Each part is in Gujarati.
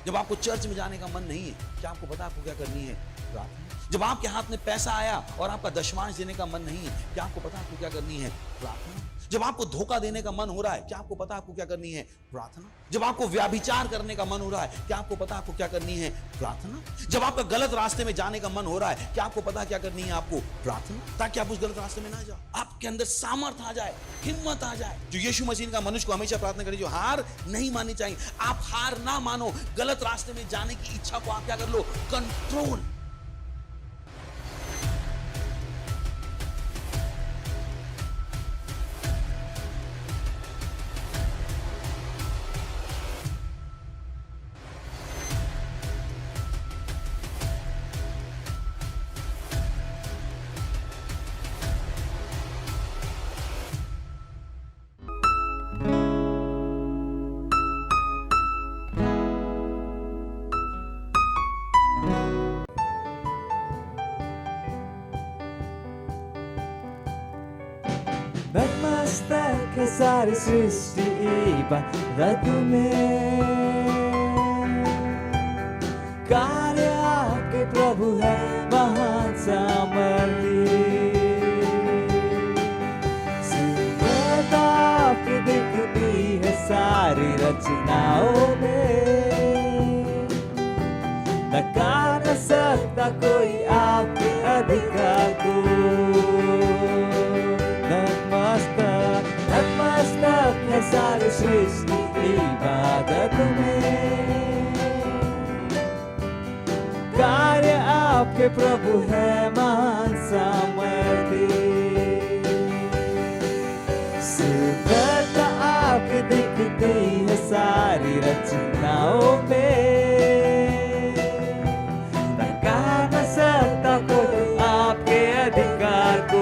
जब आपको चर्च में जाने का मन नहीं है, क्या आपको पता आपको क्या करनी है? प्रार्थना। जब आपके हाथ में पैसा आया और आपका दशमांश देने का मन नहीं है, क्या आपको पता आपको क्या करनी है? प्रार्थना। जब आपको धोखा देने का मन हो रहा है, क्या आपको पता आपको क्या करनी है? प्रार्थना। जब आपको व्याभिचार करने का मन हो रहा है, क्या आपको पता आपको क्या करनी है? प्रार्थना। जब आपका गलत रास्ते में जाने का मन हो रहा है, क्या आपको पता क्या करनी है? आपको प्रार्थना, ताकि आप उस गलत रास्ते में ना जाओ, आपके अंदर सामर्थ्य आ जाए, हिम्मत आ जाए। जो यीशु मसीह का मनुष्य को हमेशा प्रार्थना करें, जो हार नहीं माननी चाहिए। आप हार ना मानो, गलत रास्ते में जाने की इच्छा को आप क्या कर लो? कंट्रोल। नतमस्तक है सारी सृष्टि इबादत में, कार्य आपके प्रभु है महान सामर्थी। सुंदरता आपकी दिखती है सारी रचनाओं में, नकार न सकता कोई आपके अधिकार को। नतमस्तक है सारी सृष्टि इबादत में, कार्य आपके प्रभु है महान सामर्थी। सुंदरता आपकी दिखती है सारी रचनाओं में, नकार न सकता कोई आपके अधिकार को।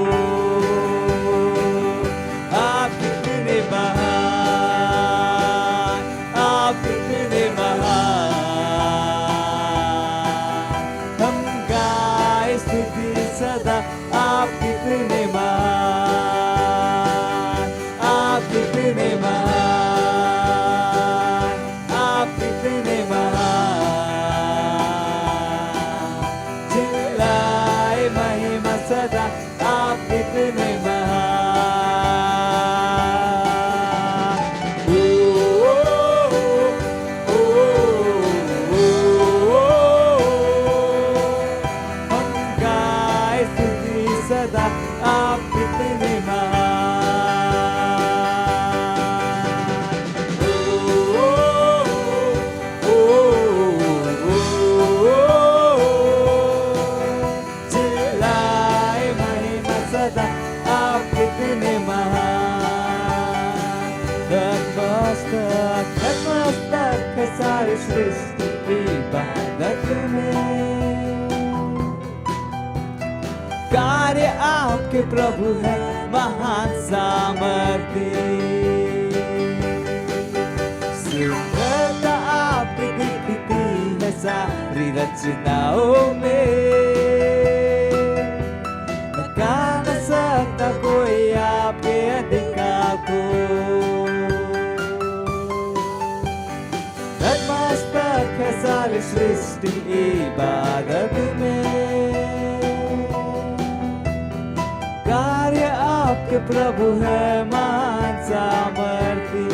सारी सृष्टि इबादत में, कार्य आपके प्रभु है महान सामर्थी। सुंदरता आपकी दिखती है सारी रचनाओं में, नकार न सकता कोई आपके अधिकार को। नतमस्तक है सारी सृष्टि इबादत में, कार्य आपके प्रभु है महान सामर्थी।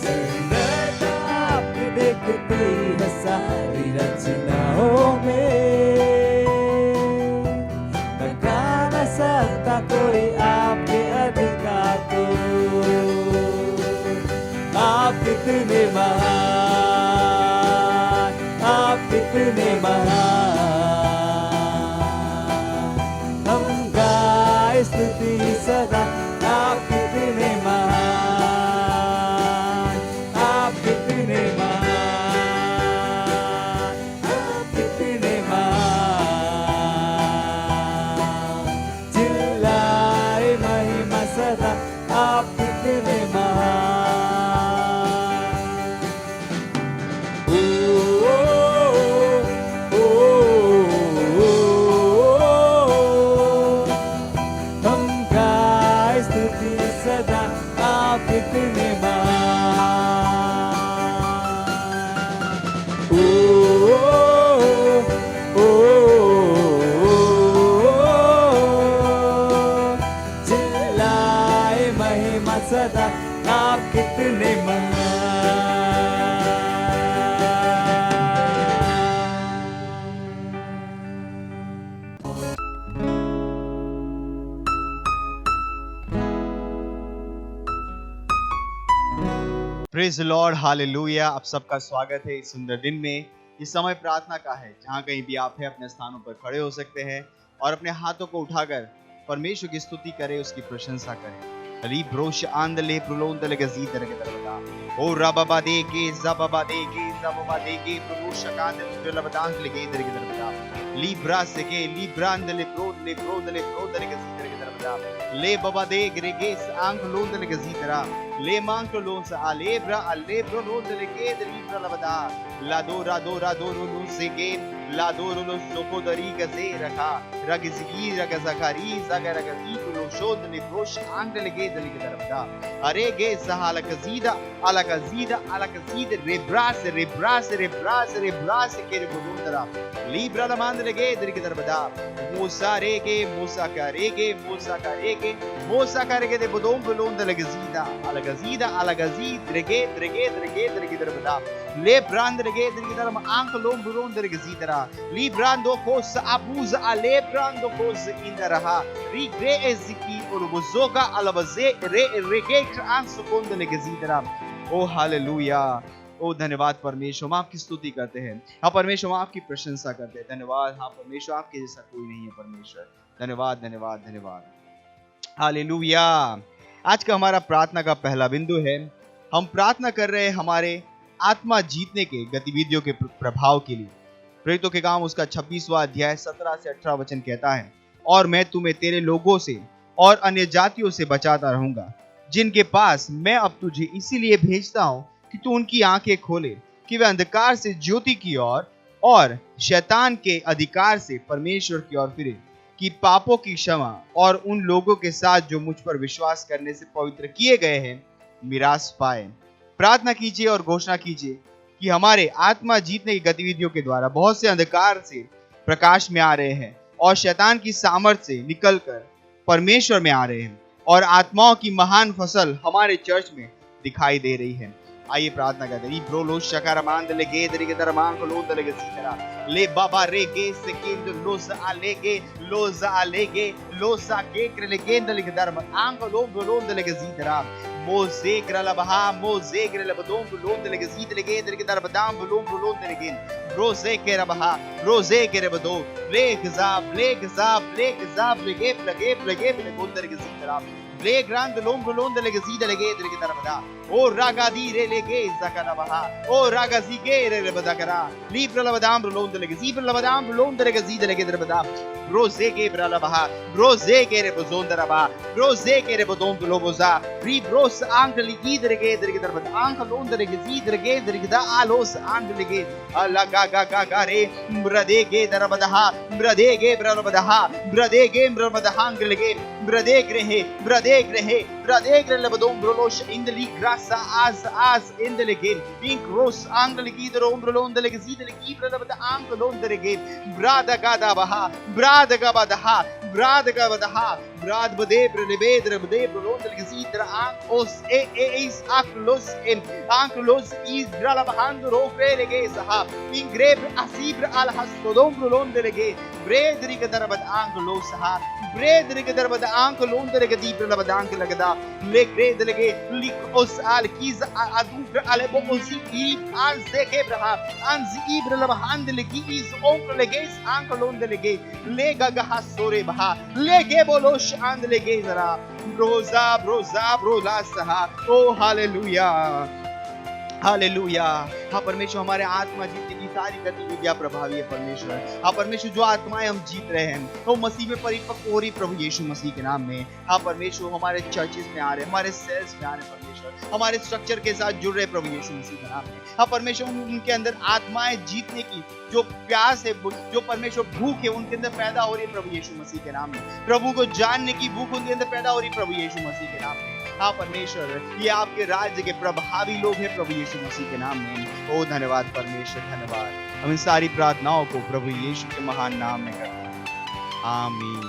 सुंदरता आपकी दिखती है सारी रचनाओं में, नकार न सकता कोई आपके अधिकार को। आप कितने महान, आप कितने महान, हम गाए स्तुति सदा। आप कितने महान, आप कितने महान, आप कितने महान, चिल्लाए महिमा सदा। आप कितने महान। सदा आप कितने महान, सदा आप कितने महान। Praise Lord, hallelujah. आप सबका स्वागत है इस सुंदर दिन में। इस समय प्रार्थना का है, जहाँ कहीं भी आप हैं अपने स्थानों पर खड़े हो सकते हैं और अपने हाथों को उठाकर परमेश्वर की स्तुति करें, उसकी प्रशंसा करें। रीब्रोश आंदले प्रोलोंदले गजीदर के दरबदा ओ रबाबा देगे जबाबा देगे प्रोलोश कांदले लबदांस लेगे इधर के दरबदा लीब्रा सेके लीब्रांदले प्रोदले गजीदर के दरबदा ले बाबा दे ग्रेगेस आंख लोंदले गजीदरा ले मांग लोन सा अलेब्रा लोंदले के दरीब्रा लबदा ला दो लो सेके ला दो लो सोको दरी गजे रखा रगजी रगजखारी रगजी लो शोद ने प्रोश आंख लगे दली के दरबदा अरे गे सहाला कजीदा रेब्रास के बुंदरा लीब्रा लमांद लगे दरी के दरबदा मूसा करेगे दे बुदों बुलोंद लगजीदा अलगजीद रेगे दरी के दरबदा ले ब्रांद लगे दरी के दरम आंख लों बुलोंद लगजीदरा ली ब्रांदो कोस अबूज अले ब्रांदो कोस इंदरहा री ग्रे एजिकी और बुजोगा अलबजे रेगे आंख सुकोंद लगजीदरा। ओ हालेलुया, ओ धन्यवाद परमेश्वर, हम आपकी स्तुति करते हैं। हाँ परमेश्वर, हम आपकी प्रशंसा करते हैं। धन्यवाद। हाँ परमेश्वर, आपके जैसा कोई नहीं है परमेश्वर। धन्यवाद धन्यवाद धन्यवाद। हालेलुया। आज का हमारा प्रार्थना का पहला बिंदु है, हम प्रार्थना कर रहे हैं हमारे आत्मा जीतने के गतिविधियों के प्रभाव के लिए। प्रेरितों के काम उसका 26वां अध्याय 17 से 18 वचन कहता है, और मैं तुम्हें तेरे लोगों से और अन्य जातियों से बचाता रहूंगा, जिनके पास मैं अब तुझे इसीलिए भेजता हूं कि तू उनकी आंखें खोले कि वे अंधकार से ज्योति की ओर और शैतान के अधिकार से परमेश्वर की ओर फिरे, कि पापों की क्षमा और उन लोगों के साथ जो मुझ पर विश्वास करने से पवित्र किए गए हैं मिरास पाए। प्रार्थना कीजिए और घोषणा कीजिए कि हमारे आत्मा जीतने की गतिविधियों के द्वारा बहुत से अंधकार से प्रकाश में आ रहे हैं और शैतान की सामर्थ्य से निकलकर परमेश्वर में आ रहे हैं, और आत्माओं की महान फसल हमारे चर्च में दिखाई दे रही है। आइए प्रार्थना करते हैं। ब्रोलो शकारमांद लेगे दरी के दरमान को लोद लेगे सीतरा ले बाबा रे गे सेकेंड लोस आलेगे लोसा के लेगे दली के दरम आंग लोद लेगे सीतरा मोजे ग्रला बहा मोजे ग्रला बदों लोद लेगे सीत लेगे दरी के दर बदाम लोद लेगे रोजे के रबहा रोजे के रबदो लेग जाब लेगे लगे गोंदर के सीतरा ले ग्रांड लोंद लेगे सीधे लगे दरी के दर बदा ओ रागादी रे लेगे zakana baha o ragazzi ke re badakara libra labadam lond lege zibra labadam lond lege zid lege der badam roze ke brala baha roze ke re bozondara ba roze ke re bodond loboza ri bros angle ligi der ke der badam angle lond lege zid lege der ke da alos angle lege alla ga re brade ke der badaha brade ke brala badaha brade ke brala badaha angle lege brade gre labadom brolos in the league as in the legin pink rose angle gider ombrolon the legid legi brada bada angle on the legin brada gada baha brada gabadaha brad bade brelebedre bade brolon the legidra os is aklos in aklos is brala bahando rokre lege saha in grave asibra al hasodom brolon the lege bredri gadarabad angle saha bredri gadarabad angle on the legidi brala angle lagada le grade lege lik os al kiz adufra alebo osi an zeke braha an zibra labahand legi is onko leges angle on the lege le gaga hasore baha lege bolosh and lege zara broza saha oh hallelujah. हाँ परमेश्वर, हमारे आत्मा जीतने की सारी गतिविधियां प्रभावी है परमेश्वर। हाँ परमेश्वर, जो आत्माएं हम जीत रहे हैं वो मसीह में परिपक्व हो रही प्रभु यीशु मसीह के नाम में। हाँ परमेश्वर, हमारे चर्चेस में आ रहे, हमारे सेल्स में आ रहे परमेश्वर, हमारे स्ट्रक्चर के साथ जुड़ रहे प्रभु यीशु मसीह के नाम में। हाँ परमेश्वर, उनके अंदर आत्माएं जीतने की जो प्यास है, जो परमेश्वर भूख है, उनके अंदर पैदा हो रही है प्रभु यीशु मसीह के नाम में। प्रभु को जानने की भूख उनके अंदर पैदा हो रही है प्रभु यीशु मसीह के नाम में। हाँ परमेश्वर, ये आपके राज्य के प्रभावी लोग हैं प्रभु यीशु मसीह के नाम में। ओ धन्यवाद परमेश्वर, धन्यवाद। हम इन सारी प्रार्थनाओं को प्रभु यीशु के महान नाम में करते हैं, आमीन।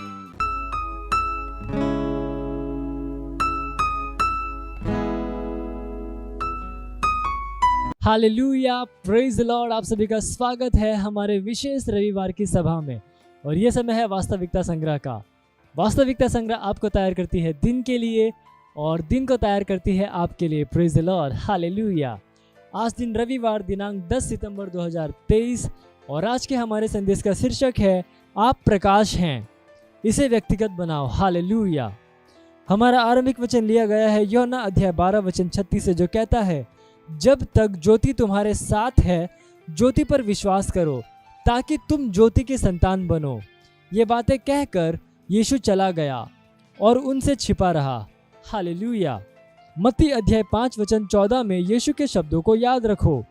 Hallelujah, praise the Lord. आप सभी का स्वागत है हमारे विशेष रविवार की सभा में। और ये समय है वास्तविकता संग्रह का। वास्तविकता संग्रह आपको तैयार करती है दिन के लिए और दिन को तैयार करती है आपके लिए। Praise the Lord, hallelujah. आज दिन रविवार दिनांक 10 सितंबर 2023 और आज के हमारे संदेश का शीर्षक है आप प्रकाश हैं, इसे व्यक्तिगत बनाओ। हालेलुया। हमारा आरंभिक वचन लिया गया है यूहन्ना अध्याय 12 वचन 36 से, जो कहता है जब तक ज्योति तुम्हारे साथ है ज्योति पर विश्वास करो ताकि तुम ज्योति के संतान बनो। ये बातें कहकर यीशु चला गया और उनसे छिपा रहा। हालेलुया। मत्ती अध्याय 5 वचन 14 में यीशु के शब्दों को याद रखो,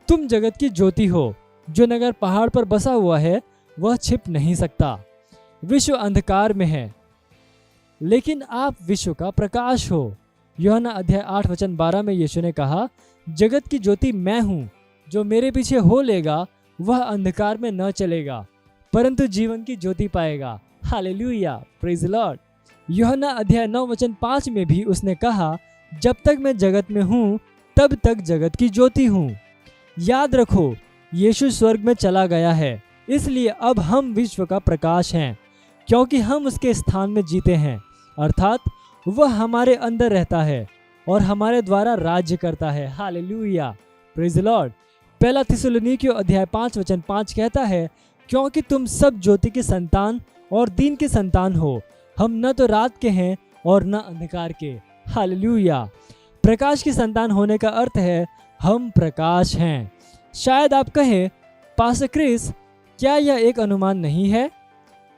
तुम जगत की ज्योति हो। जो नगर पहाड़ पर बसा हुआ है वह छिप नहीं सकता। विश्व अंधकार में है लेकिन आप विश्व का प्रकाश हो। यूहन्ना अध्याय 8 वचन 12 में यीशु ने कहा जगत की ज्योति मैं हूँ, जो मेरे पीछे हो लेगा वह अंधकार में न चलेगा परंतु जीवन की ज्योति पाएगा। Hallelujah, praise the Lord. यूहन्ना अध्याय 9 वचन 5 में भी उसने कहा जब तक मैं जगत में हूँ तब तक जगत की ज्योति हूँ। याद रखो यीशु स्वर्ग में चला गया है, इसलिए अब हम विश्व का प्रकाश हैं क्योंकि हम उसके स्थान में जीते हैं, अर्थात वह हमारे अंदर रहता है और हमारे द्वारा राज्य करता है। Hallelujah, praise the Lord. पहला थिस्सलुनीकियों अध्याय 5 वचन 5 कहता है क्योंकि तुम सब ज्योति के संतान और दिन के संतान हो। हम न तो रात के हैं और न अंधकार के। हालेलुया। प्रकाश के संतान होने का अर्थ है हम प्रकाश हैं। शायद आप कहें पास्टर क्रिस, क्या यह एक अनुमान नहीं है?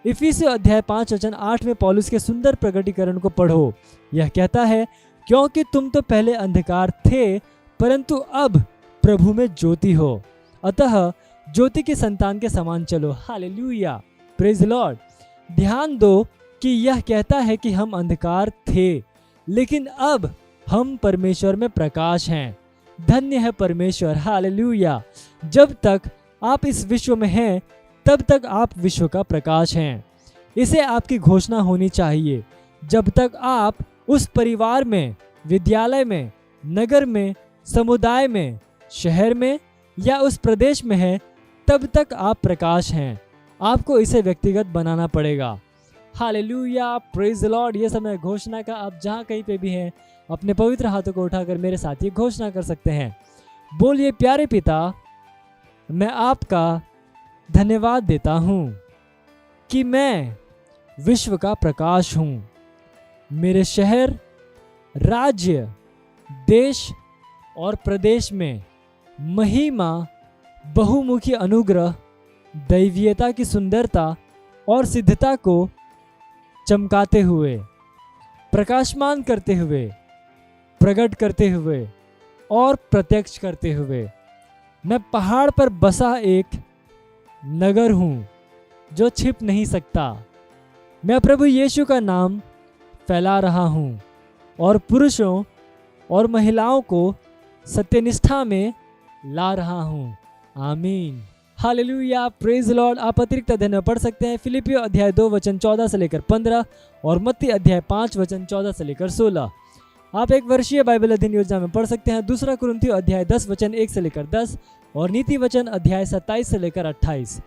इफिसियों अध्याय 5 वचन 8 में पौलुस के सुंदर प्रकटीकरण को पढ़ो। यह कहता है क्योंकि तुम तो पहले अंधकार थे परंतु अब प्रभु में ज्योति हो, अतः ज्योति के संतान के समान चलो। Hallelujah, praise the Lord. ध्यान दो कि यह कहता है कि हम अंधकार थे लेकिन अब हम परमेश्वर में प्रकाश हैं। धन्य है परमेश्वर। हालेलुया। जब तक आप इस विश्व में हैं तब तक आप विश्व का प्रकाश हैं। इसे आपकी घोषणा होनी चाहिए। जब तक आप उस परिवार में, विद्यालय में, नगर में, समुदाय में, शहर में या उस प्रदेश में हैं तब तक आप प्रकाश हैं। आपको इसे व्यक्तिगत बनाना पड़ेगा। Hallelujah, praise the Lord. ये समय घोषणा का। आप जहाँ कहीं पे भी हैं अपने पवित्र हाथों को उठाकर मेरे साथ ये घोषणा कर सकते हैं। बोलिए, प्यारे पिता, मैं आपका धन्यवाद देता हूँ कि मैं विश्व का प्रकाश हूँ। मेरे शहर, राज्य, देश और प्रदेश में महिमा, बहुमुखी अनुग्रह, दैवीयता की सुंदरता और सिद्धता को चमकाते हुए, प्रकाशमान करते हुए, प्रकट करते हुए और प्रत्यक्ष करते हुए मैं पहाड़ पर बसा एक नगर हूँ जो छिप नहीं सकता। मैं प्रभु यीशु का नाम फैला रहा हूँ और पुरुषों और महिलाओं को सत्यनिष्ठा में ला रहा हूँ। आमीन। Hallelujah, praise Lord. आप अतिरिक्त अध्ययन पढ़ सकते हैं फिलिपियों अध्याय 2 वचन 14 से लेकर 15 और मत्ती अध्याय 5 वचन 14 से लेकर 16। आप एक वर्षीय बाइबल अध्ययन योजना में पढ़ सकते हैं दूसरा कुरिन्थियों अध्याय 10 वचन 1 से लेकर 10 और नीति वचन अध्याय 27 से लेकर 28।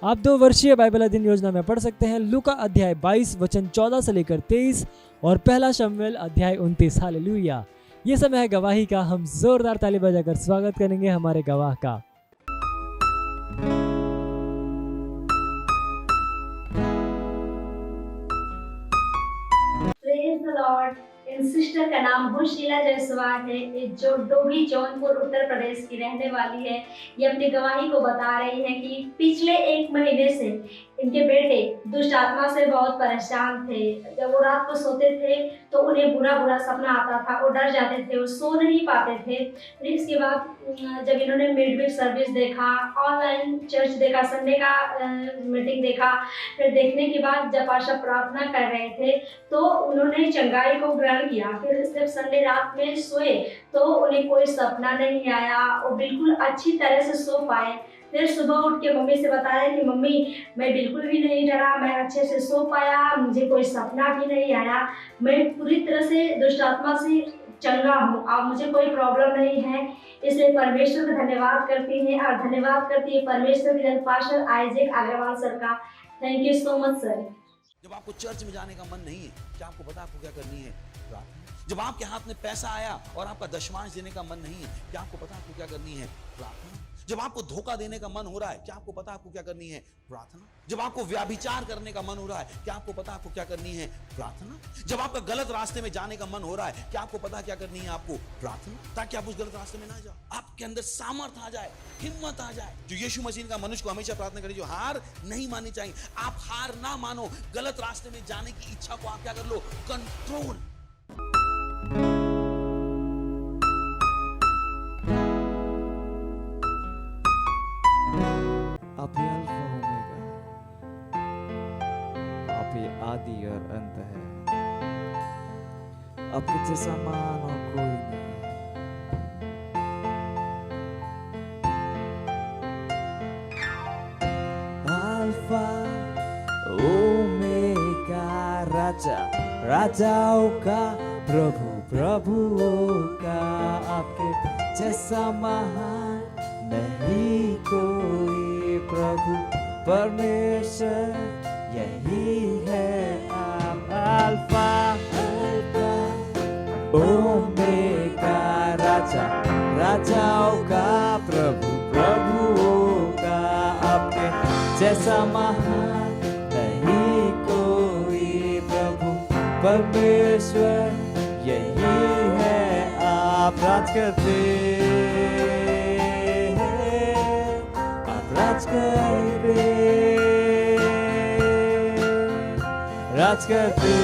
आप 2 वर्षीय बाइबल अध्ययन योजना में पढ़ सकते हैं लूका अध्याय 22 वचन 14 से लेकर 23 और पहला शमूएल अध्याय 29। हालेलुया। ये समय है गवाही का। हम जोरदार ताली बजाकर स्वागत करेंगे हमारे गवाह का। Praise the Lord. In sister का नाम भूशीला जायसवाल है, ये जो डोभी जौनपुर उत्तर प्रदेश की रहने वाली है। ये अपनी गवाही को बता रही है कि पिछले 1 महीने से इनके बेटे दुष्ट आत्मा से बहुत परेशान थे। जब वो रात को सोते थे तो उन्हें बुरा बुरा सपना आता था, वो डर जाते थे, वो सो नहीं पाते थे। फिर इसके बाद जब इन्होंने मिडवीक सर्विस देखा, ऑनलाइन चर्च देखा, संडे का मीटिंग देखा, फिर देखने के बाद जब आशा प्रार्थना कर रहे थे तो उन्होंने चंगाई को ग्रहण किया। फिर जब संडे रात में सोए तो उन्हें कोई सपना नहीं आया, वो बिल्कुल अच्छी तरह से सो पाए। फिर सुबह उठ के मम्मी से बताया कि मम्मी मैं बिल्कुल भी नहीं डरा, मैं अच्छे से सो पाया, मुझे कोई सपना भी नहीं आया, मैं पूरी तरह से दुष्ट आत्मा से चंगा हूँ और मुझे कोई प्रॉब्लम नहीं है, इसलिए परमेश्वर का धन्यवाद करती हैं और धन्यवाद करती है परमेश्वर के जन पास्टर आइजैक अग्रवाल सर का। Thank you so much sir. जब आपको चर्च में जाने का मन नहीं है, क्या आपको पता आपको क्या करनी है? प्रार्थना। जब आपके हाथ में पैसा आया और आपका दशमांश देने का मन नहीं है, क्या आपको पता आपको क्या करनी है? प्रार्थना। जब आपको धोखा देने का मन हो रहा है, क्या आपको पता आपको क्या करनी है? प्रार्थना। जब आपको व्याभिचार करने का मन हो रहा है, क्या आपको पता आपको क्या करनी है? प्रार्थना। जब आपका गलत रास्ते में जाने का मन हो रहा है, क्या आपको पता क्या करनी है आपको? प्रार्थना। ताकि आप उस गलत रास्ते में ना जाओ, आपके अंदर सामर्थ आ जाए, हिम्मत आ जाए। जो यीशु मसीह का मनुष्य को हमेशा प्रार्थना करें, जो हार नहीं माननी चाहिए। आप हार ना मानो, गलत रास्ते में जाने की इच्छा को आप क्या कर लो? कंट्रोल। आप ही अल्फा ओमेगा है, आप ही आदि और अंत है, आपके जैसा मान और कोई नहीं। अल्फा ओमेगा, राजा राजाओं का प्रभु प्रभुओं का, आपके जैसा महान नहीं कोई प्रभु परमेश्वर यही है आप। अल्फा ओमेगा, राजा राजाओं का प्रभु प्रभुओं का, आपके जैसा महान नहीं कोई प्रभु परमेश्वर यही है आप। राज करते राज करते, राज करते,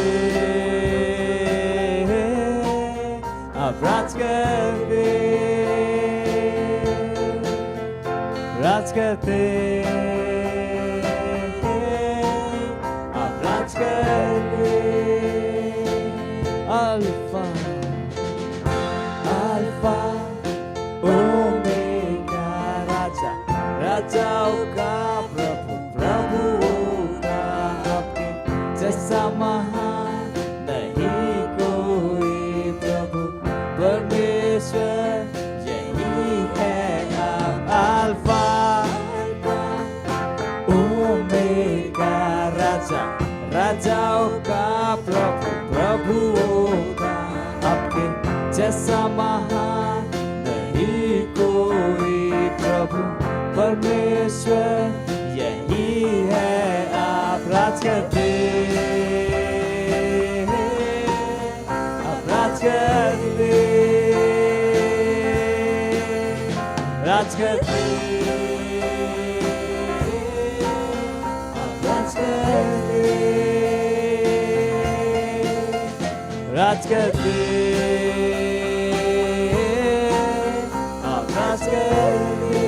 आप राज करते, राज करते, आप राज करते। अल्फा अल्फा ओमेगा, राजा राजाओं का प्रभु प्रभुओं का, आपके जैसा महान नहीं कोई प्रभु परमेश्वर यही है आप। अल्फा ओमेगा, राजा राजाओं का प्रभु प्रभुओं का, आपके जैसा महान नहीं कोई प्रभु परमेश्वर यही है आप। राज करते, आप राज करते, राज करते, आप राज करते, राज करते, आप राज करते,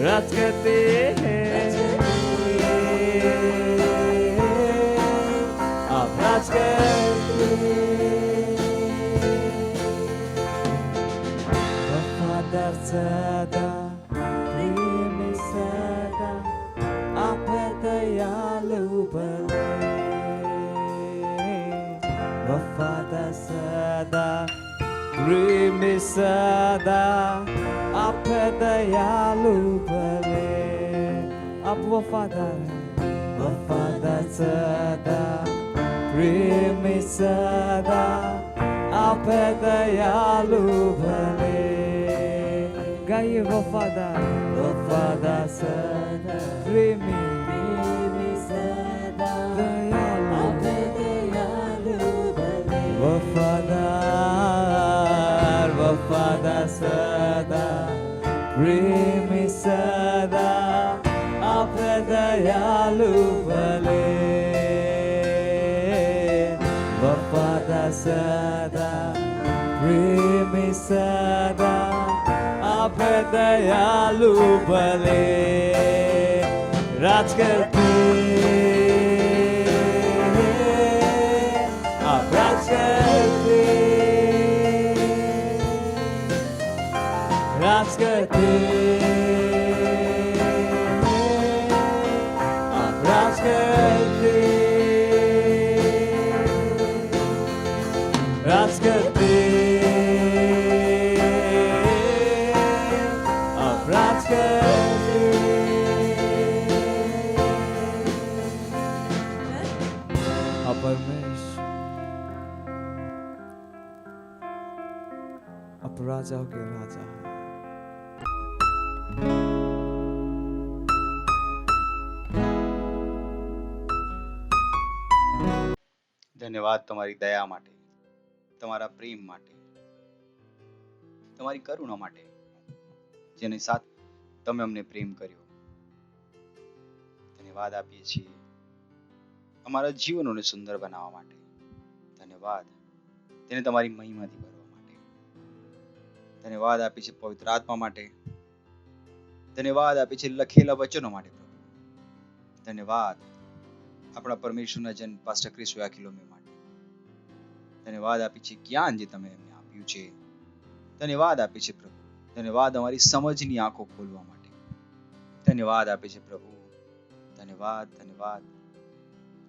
राज करते हैं, आप राज करते। वफादार सदा, प्रेमी सदा, आप है दयालु भले। वफादार सदा, प्रेमी सदा, आप है दयालु भले। आप वफादार हैं, वफादार सदा, प्रेमी सदा, आप है दयालु भले। गाइए वफादार, वफादार सदा, प्रेमी सदा, दयालु, आप है दयालु भले। वफादार वफादार सदा, प्रेमी सदा, आप है दयालु भले। वफादार सदा, प्रेमी सदा, आप है दयालु भले। राज करते, आप राज करते, राज करते, आप राज करते, राज करते, आप राज करते। आप परमेश्वर, आप राजाओं के राजा हैं। ધન્યવાદ તમારી દયા માટે, તમારા પ્રેમ માટે, તમારી કરુણા માટે, જેની સાથે તમે અમને પ્રેમ કર્યો. ધન્યવાદ આપીએ છીએ અમારા જીવનોને સુંદર બનાવવા માટે. ધન્યવાદ તેને તમારી મહિમાથી ભરવા માટે. ધન્યવાદ આપીએ છીએ પવિત્ર આત્મા માટે. ધન્યવાદ આપીએ છીએ લખેલા વચનો માટે પ્રભુ. ધન્યવાદ આપણા પરમેશ્વરના જન પાસ્ટર ક્રિસ વ્યાકિલોમે માટે. ધન્યવાદ આપીએ છીએ જ્ઞાન જે તમે એમને આપ્યું છે. ધન્યવાદ આપીએ છીએ પ્રભુ. ધન્યવાદ અમારી સમજની આંખો ખોલવા માટે. ધન્યવાદ આપીએ છીએ પ્રભુ. ધન્યવાદ, ધન્યવાદ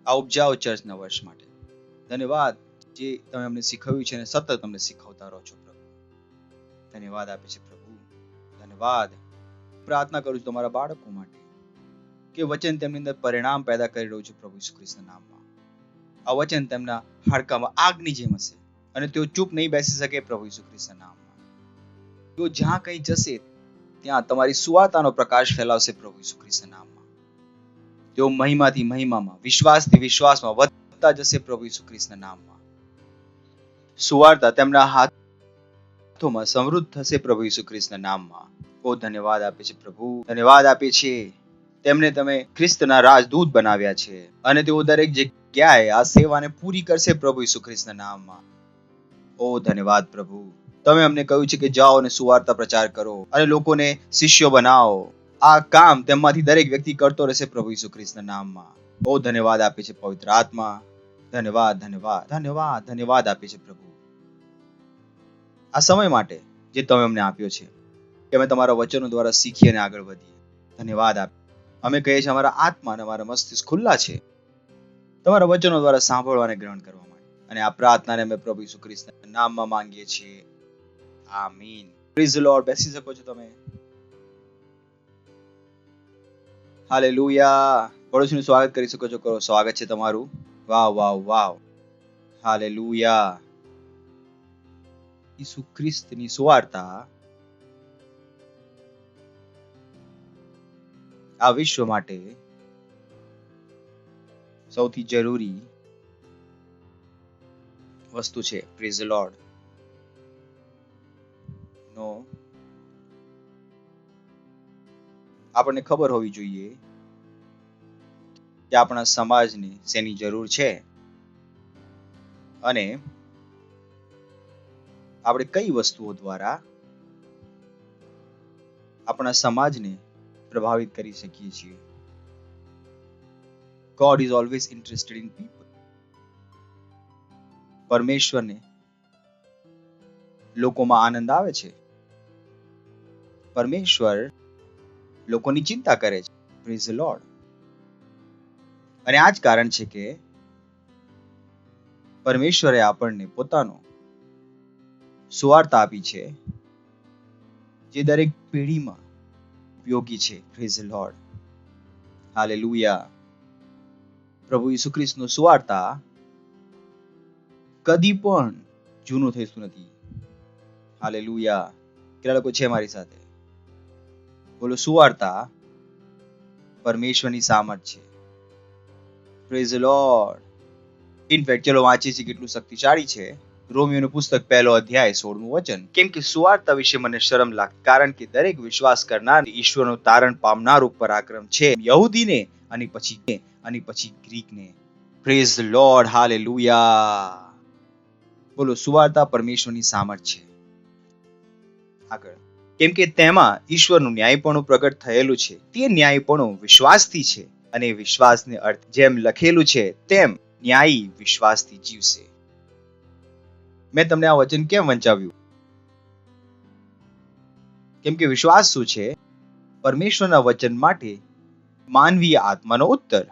આ ઉપજાઓ ચર્ચના વર્ષ માટે. ધન્યવાદ જે તમે અમને શીખવ્યું છે અને સતત અમને શીખવતા રહો છો પ્રભુ. ધન્યવાદ આપીએ છીએ પ્રભુ. ધન્યવાદ. પ્રાર્થના કરું છું તમારા બાળકો માટે કે વચન તેમની અંદર પરિણામ પેદા કરી રહ્યું છે પ્રભુ ઈસુ ખ્રિસ્તના નામમાં. આ વચન તેમના હાડકામાં આગની જેમ હશે અને તેઓ ચૂપ નહીં બેસી શકે પ્રભુ ઈસુ ખ્રિસ્તના નામમાં. તેઓ જ્યાં કંઈ જશે ત્યાં તમારી સુવાર્તાનો પ્રકાશ ફેલાવશે પ્રભુ ઈસુ ખ્રિસ્તના નામમાં. તેઓ મહિમાથી મહિમામાં, વિશ્વાસથી વિશ્વાસમાં વધતા જશે પ્રભુ ઈસુ ખ્રિસ્તના નામમાં. સુવાર્તા તેમના હાથોમાં સમૃદ્ધ થશે પ્રભુ ઈસુ ખ્રિસ્તના નામમાં. બહુ ધન્યવાદ આપે છે પ્રભુ. ધન્યવાદ આપે છે તેમને તમે ખ્રિસ્તના રાજદૂત બનાવ્યા છે અને તેઓ દરેક જગ્યાએ આ સેવાને પૂરી કરશે પ્રભુ ઈસુ ખ્રિસ્તના નામમાં. ઓ ધન્યવાદ પ્રભુ. તમે અમને કહ્યું છે કે જાઓ અને સુવાર્તા પ્રચાર કરો અને લોકોને શિષ્યો બનાવો. આ કામ તેમાંથી દરેક વ્યક્તિ કરતો રહેશે પ્રભુ ઈસુ ખ્રિસ્તના નામમાં. બહુ ધન્યવાદ આપે છે પવિત્ર આત્મા. ધન્યવાદ, ધન્યવાદ, ધન્યવાદ, ધન્યવાદ આપે છે પ્રભુ આ સમય માટે જે તમે અમને આપ્યો છે કે અમે તમારા વચનો દ્વારા શીખી અને આગળ વધીએ. ધન્યવાદ આપે. અમે કહીએ છીએ અમારા આત્મા અને અમારા મસ્તિષ્ક ખુલ્લા છે તમારા વચનો દ્વારા સાંભળવા અને ગ્રહણ કરવા માટે. અને આ પ્રાર્થનાને અમે પ્રભુ ઈસુ ખ્રિસ્તના નામમાં માંગીએ છીએ. આમીન. Praise the Lord. બેસી શકો છો તમે. હાલેલુયા. પડોશીનું સ્વાગત કરી શકો છો. કરો. સ્વાગત છે તમારું. વાવ વાવ વાવ. હાલેલુયા. ઈસુ ખ્રિસ્તની સુવાર્તા આ વિશ્વ માટે સૌથી જરૂરી વસ્તુ છે. Praise the lord. નો આપણને ખબર હોવી જોઈએ કે આપણા સમાજને શેની જરૂર છે અને આપણે કઈ વસ્તુઓ દ્વારા આપણા સમાજને પ્રભાવિત કરી શકીએ છીએ. God is always interested in people. પરમેશ્વરને લોકોમાં આનંદ આવે છે. પરમેશ્વર લોકોની ચિંતા કરે છે. Praise the lord. અને આ જ કારણ છે કે પરમેશ્વરે આપણને પોતાનો સુવાર્તા આપી છે જે દરેક પેઢીમાં ઉપયોગી છે. Praise the Lord. હાલેલુયા. પ્રભુ ઈસુ ખ્રિસ્તનું સુવાર્તા કદી પણ જૂનું થતું નથી. હાલેલુયા. કેટલા લોકો છે મારી સાથે? બોલો. સુવાર્તા પરમેશ્વરની સામર્થ છે. Praise the lord. ઇનફેક્ટ ચલો વાંચીએ છીએ કેટલું શક્તિશાળી છે. રોમિયોનું પુસ્તક 1 અધ્યાય 16મું વચન. કેમ કે સુવાર્તા વિશે મને શરમ લાગતી, કારણ કે દરેક વિશ્વાસ કરનાર ઈશ્વરનું તારણ પામનાર ઉપર આક્રમ છે, યહૂદીને અને પછી ગ્રીકને. Praise the Lord. હાલેલુયા. બોલો. સુવાર્તા પરમેશ્વરની સામર્થ છે. આગળ. કેમ કે તેમાં ઈશ્વરનું ન્યાયપણું પ્રગટ થયેલું છે. તે ન્યાયપણું વિશ્વાસથી છે અને વિશ્વાસને અર્થ જેમ લખેલું છે તેમ ન્યાયી વિશ્વાસથી જીવશે. મેં તમને આ વચન કેમ વંચાવ્યું? કેમ કે વિશ્વાસ શું છે? પરમેશ્વરના વચન માટે માનવીય આત્માનો ઉત્તર.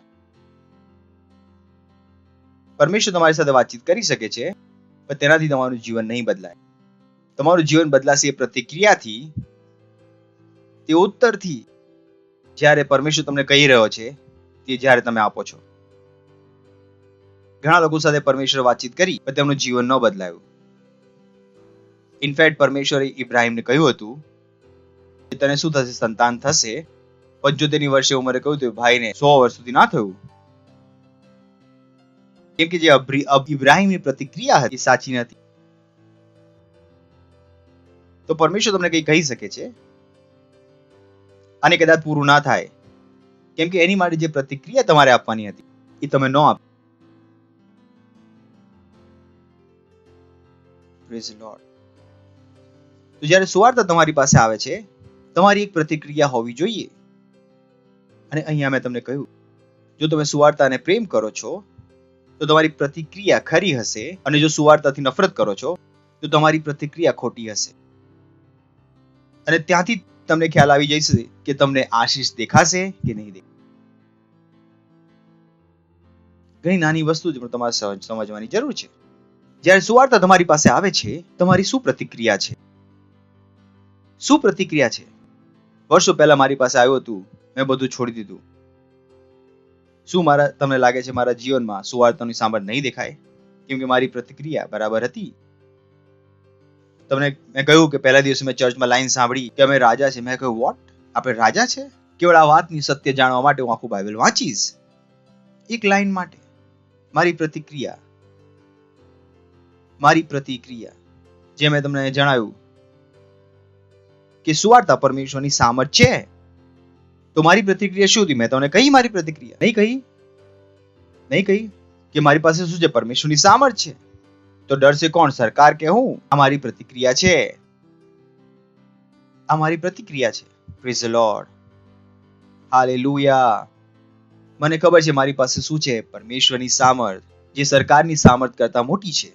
પરમેશ્વર તમારી સાથે વાતચીત કરી શકે છે પણ તેનાથી તમારું જીવન નહીં બદલાય. તમારું જીવન બદલાશે એ પ્રતિક્રિયાથી, તે ઉત્તરથી, જ્યારે પરમેશ્વર તમને કહી રહ્યો છે તે જ્યારે તમે આપો છો. ઘણા લોકો સાથે પરમેશ્વર વાતચીત કરી પણ તેમનું જીવન ન બદલાયું. ઇનફેક્ટ પરમેશ્વરે ઇબ્રાહિમને કહ્યું હતું કે તને શું થશે, સંતાન થશે. 75 વર્ષે ઉંમરે કહ્યું હતું ભાઈને 100 વર્ષ સુધી ના થયું. કેમ કે જે ઇબ્રાહિમની પ્રતિક્રિયા હતી એ સાચી નથી. તો પરમેશ્વર તમને કંઈ કહી શકે છે અને કદાચ પૂરું ના થાય, કેમ કે એની માટે જે પ્રતિક્રિયા તમારે આપવાની હતી એ તમે ન આપી. Praise the lord. તો જ્યારે સુવાર્તા તમારી પાસે આવે છે, તમારી એક પ્રતિક્રિયા હોવી જોઈએ. અને અહીંયા મેં તમને કહ્યું, જો તમે સુવાર્તાને પ્રેમ કરો છો તો તમારી પ્રતિક્રિયા ખરી હશે, અને જો સુવાર્તાથી નફરત કરો છો તો તમારી પ્રતિક્રિયા ખોટી હશે. અને ત્યાંથી તમને ખ્યાલ આવી જશે કે તમને આશીષ દેખાશે કે નહીં દેખાય. ઘણી નાની વસ્તુ જ પણ તમારે સમજવાની જરૂર છે. જ્યારે સુવાર્તા તમારી પાસે આવે છે, તમારી શું પ્રતિક્રિયા છે? શું પ્રતિક્રિયા છે? વર્ષો પહેલા મારી પાસે આવ્યું હતું, મેં બધું છોડી દીધું. શું તમને લાગે છે મારા જીવનમાં સુવાર્તાની સાંભળ નહીં દેખાય? કેમ કે મારી પ્રતિક્રિયા બરાબર હતી. તમને મેં કહ્યું કે પહેલા દિવસે મેં ચર્ચમાં લાઈન સાંભળી કે અમે રાજા છે. મેં કહ્યું વોટ, આપણે રાજા છે? કેવળ આ વાતની સત્ય જાણવા માટે હું આખું બાઇબલ વાંચીશ, એક લાઈન માટે. મારી પ્રતિક્રિયા જે મેં તમને જણાવ્યું કે સુવાર્તા પરમેશ્વરની સામર્થ છે, તો મારી પ્રતિક્રિયા શું હતી? મેં તમને કહી મારી પ્રતિક્રિયા નહીં કહી કે મારી પાસે શું છે? પરમેશ્વરની સામર્થ છે. તો ડરશે કોણ? સરકાર કે હું? આ મારી પ્રતિક્રિયા છે. Praise the Lord. હાલેલુયા. મને ખબર છે મારી પાસે શું છે? પરમેશ્વરની સામર્થ, જે સરકારની સામર્થ કરતા મોટી છે.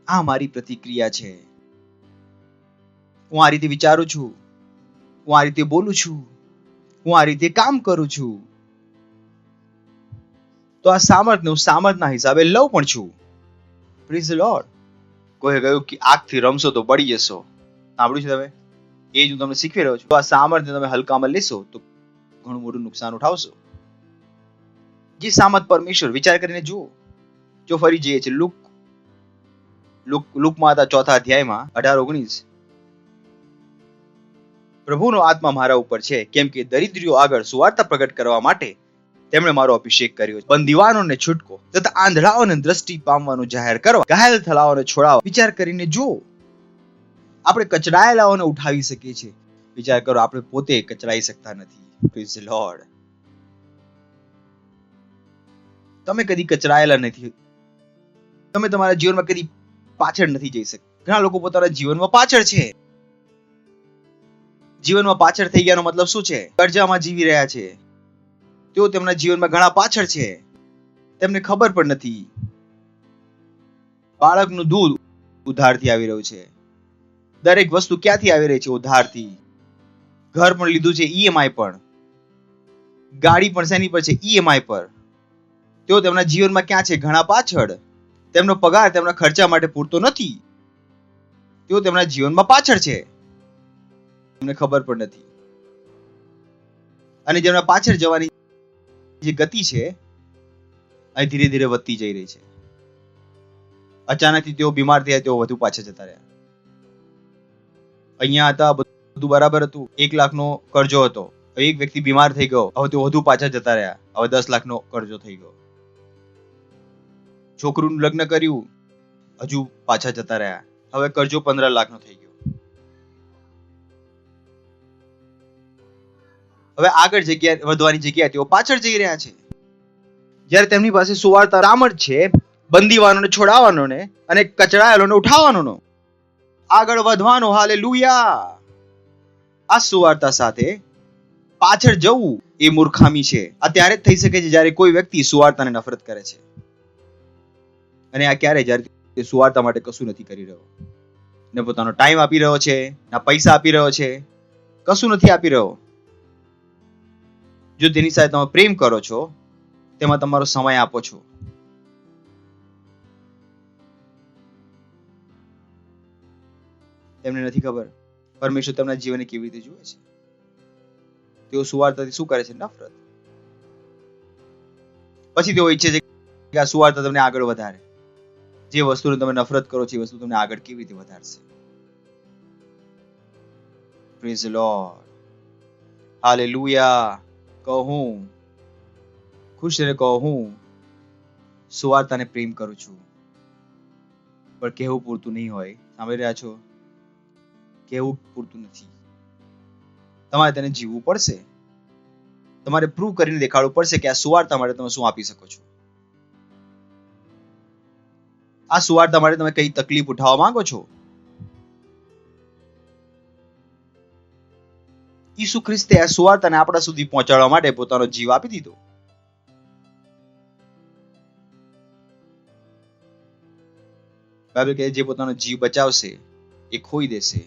આ મારી પ્રતિક્રિયા છે. હું આ રીતે વિચારું છું, હું આ રીતે બોલું છું, હું આ રીતે કામ કરું છું. તો આ સામર્થને હું સામર્થના હિસાબે લઉં પણ છું. Praise the lord. કોઈ કહ્યું કે આગથી રમશો તો બળી જશો. સાંભળ્યું છે તમે? એ જ હું તમને શીખવી રહ્યો છું. તો આ સામર્થને તમે હલકામાં લેશો તો ઘણું મોટું નુકસાન ઉઠાવશો. જે સામર્થ પરમેશ્વર, વિચાર કરીને જુઓ. જો ફરી જઈએ છે લુકમાં હતા 4થા અધ્યાયમાં 18-19. પ્રભુનો આત્મા મારા ઉપર છે, કેમ કે દરિદ્રીઓ આગળ સુવાર્તા પ્રગટ કરવા માટે તેમણે મારો અભિષેક કર્યો છે. બંદીવાનોને છૂટકો તથા આંધળાઓને દ્રષ્ટિ પામવાનું જાહેર કરવા, ઘાયલ થયેલાઓને છોડાવવા. વિચાર કરીને જુઓ. આપણે કચડાયેલાઓને ઉઠાવી શકીએ છીએ. વિચાર કરો, આપણે પોતે કચડાઈ શકતા નથી. Praise the lord. તમે કદી કચડાયેલા નથી. તમે તમારા જીવનમાં કદી પાછળ નથી જઈ શકતા. ઘણા લોકો પોતાના જીવનમાં પાછળ છે. જીવનમાં પાછળ થઈ ગયાનો મતલબ શું છે? કર્જામાં જીવી રહ્યા છે. તેઓ તેમના જીવનમાં ઘણા પાછળ છે, તેમને ખબર પણ નથી. બાળકનું દૂધ ઉધારથી આવી રહ્યું છે. દરેક વસ્તુ ક્યાંથી આવી રહી છે? ઉધારથી. ઘર પણ લીધું છે ઈએમઆઈ પર. ગાડી પણ શેની પર છે? ઈએમઆઈ પર. તેઓ તેમના જીવનમાં ક્યાં છે? ઘણા પાછળ. તેમનો પગાર તેમના ખર્ચા માટે પૂરતો નથી. તેઓ તેમના જીવનમાં પાછળ છે, તેમને ખબર પણ નથી. અને જેમના પાછળ જવાની જે ગતિ છે અહીં ધીરે ધીરે વધતી જઈ રહી છે. અચાનકથી તેઓ બીમાર થયા, તેઓ વધુ પાછળ જતા રહ્યા. અહીંયા હતા, બધું બરાબર હતું. 1 લાખનો કરજો હતો. એક વ્યક્તિ બીમાર થઈ ગયો, હવે તેઓ વધુ પાછળ જતા રહ્યા. હવે 10 લાખનો કરજો થઈ ગયો. છોકરીનું લગ્ન કર્યું, હજુ પાછા જતા રહ્યા. હવે કરજો 15 લાખનો થઈ ગયો. હવે આગળ વધવાની જગ્યાએ તેઓ પાછળ જઈ રહ્યા છે. જ્યારે તેમની પાસે સુવાર્તા સામર્થ છે, બંદીવાનોને છોડાવવાનો ને અને કચડાયેલોને ઉઠાવવાનો, આગળ વધવાનો. હાલેલુયા. આ સુવાર્તા સાથે પાછળ જવું એ મૂર્ખામી છે. આ ત્યારે જ થઈ શકે છે જ્યારે કોઈ વ્યક્તિ સુવાર્તાને નફરત કરે છે. અને આ ક્યારે? જ્યારે તે સુવાર્તા માટે કશું નથી કરી રહ્યો, ને પોતાનો ટાઈમ આપી રહ્યો છે, ના પૈસા આપી રહ્યો છે, કશું નથી આપી રહ્યો. જો તેની સાથે તમે પ્રેમ કરો છો, તેમાં તમારો સમય આપો છો, તેમને નથી ખબર પરમેશ્વર તેમના જીવનને કેવી રીતે જુએ છે. તેઓ સુવાર્તાથી શું કરે છે? નફરત. પછી તેઓ ઈચ્છે છે કે આ સુવાર્તા તમને આગળ વધારે. જે વસ્તુને તમે નફરત કરો છો એ વસ્તુ તમને આગળ કેવી રીતે વધારશે? Praise the Lord. હાલેલુયા. કહું ખુશ રહે, કહું સુવાર્તાને પ્રેમ કરું છું, પણ કહેવું પૂરતું નહીં હોય. સાંભળી રહ્યા છો? કહેવું પૂરતું નથી. તમારે તેને જીવવું પડશે. તમારે પ્રૂવ કરીને દેખાડવું પડશે કે આ સુવાર્તા માટે તમે શું આપી શકો છો. આ સુવાર્તા માટે તમે કઈ તકલીફ ઉઠાવવા માંગો છો? ઈસુ ખ્રિસ્તે આ સુવાર્તાને આપણા સુધી પહોંચાડવા માટે પોતાનો જીવ આપી દીધો. બાઇબલ કહે જે પોતાનો જીવ બચાવશે એ ખોઈ દેશે,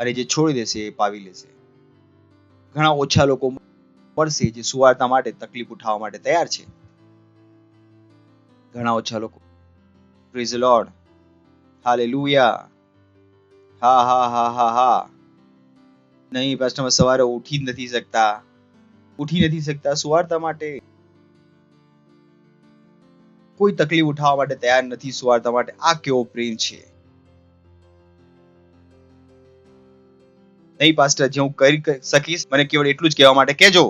અને જે છોડી દેશે એ પાવી લેશે. ઘણા ઓછા લોકો મળશે જે સુવાર્તા માટે તકલીફ ઉઠાવવા માટે તૈયાર છે. ઘણા ઓછા લોકો. Praise the Lord. હાલેલુયા. હા હા હા હા હા. નહીં પાસ્ટર, અમે સવારે ઉઠી નથી શકતા સુવાર્તા માટે. કોઈ તકલીફ ઉઠાવવા માટે તૈયાર નથી સુવાર્તા માટે. આ કેવો પ્રેમ છે! નહીં પાસ્ટર, જે હું કરી શકીશ મને કેવળ એટલું જ કહેવા માટે કહેજો.